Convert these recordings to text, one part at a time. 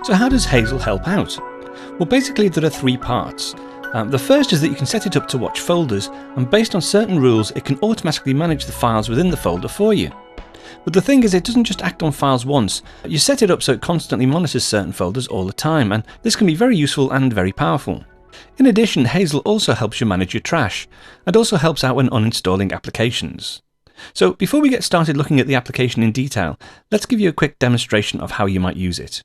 So how does Hazel help out? Well, basically there are three parts. The first is that you can set it up to watch folders, and based on certain rules it can automatically manage the files within the folder for you. But the thing is, it doesn't just act on files once. You set it up so it constantly monitors certain folders all the time, and this can be very useful and very powerful. In addition, Hazel also helps you manage your trash, and also helps out when uninstalling applications. So before we get started looking at the application in detail, let's give you a quick demonstration of how you might use it.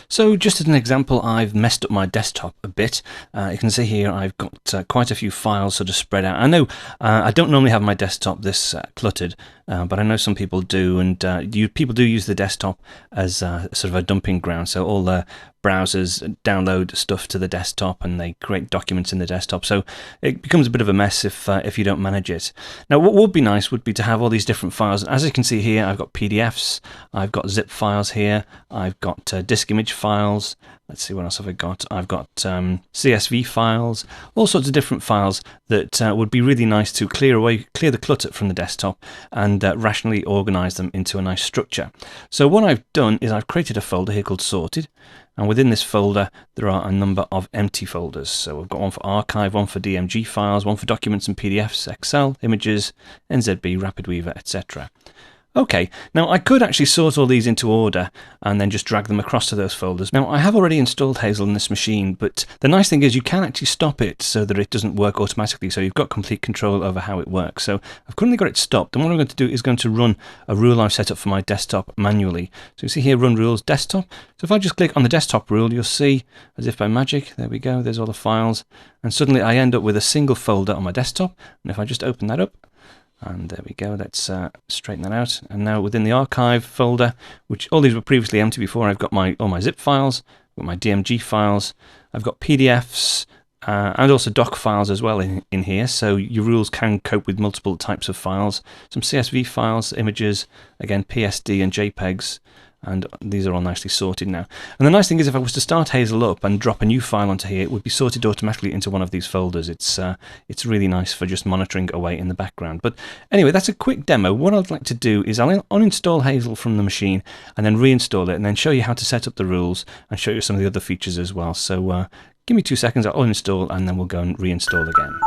So just as an example, I've messed up my desktop a bit. You can see here I've got quite a few files sort of spread out. I know I don't normally have my desktop this cluttered, but I know some people do, and people do use the desktop as sort of a dumping ground. So all the browsers download stuff to the desktop and they create documents in the desktop. So it becomes a bit of a mess if you don't manage it. Now what would be nice would be to have all these different files. As you can see here, I've got PDFs, I've got zip files here, I've got disk image files. Let's see, what else have I got? I've got CSV files, all sorts of different files that would be really nice to clear the clutter from the desktop and rationally organize them into a nice structure. So what I've done is I've created a folder here called Sorted, and within this folder there are a number of empty folders. So we've got one for archive, one for DMG files, one for documents and PDFs, Excel, images, NZB, RapidWeaver, etc. Okay, now I could actually sort all these into order and then just drag them across to those folders. Now I have already installed Hazel in this machine, but the nice thing is you can actually stop it so that it doesn't work automatically, so you've got complete control over how it works. So I've currently got it stopped, and what I'm going to do is going to run a rule I've set up for my desktop manually. So you see here, run rules desktop. So if I just click on the desktop rule, you'll see, as if by magic, there we go, there's all the files, and suddenly I end up with a single folder on my desktop. And if I just open that up, and there we go, let's straighten that out. And now within the archive folder, which all these were previously empty before, I've got all my zip files, I've got my DMG files, I've got PDFs, and also doc files as well in here. So your rules can cope with multiple types of files. Some CSV files, images, again PSD and JPEGs, and these are all nicely sorted now. And the nice thing is, if I was to start Hazel up and drop a new file onto here, it would be sorted automatically into one of these folders. It's really nice for just monitoring away in the background. But anyway, that's a quick demo. What I'd like to do is I'll uninstall Hazel from the machine and then reinstall it, and then show you how to set up the rules and show you some of the other features as well. So give me 2 seconds, I'll uninstall and then we'll go and reinstall again.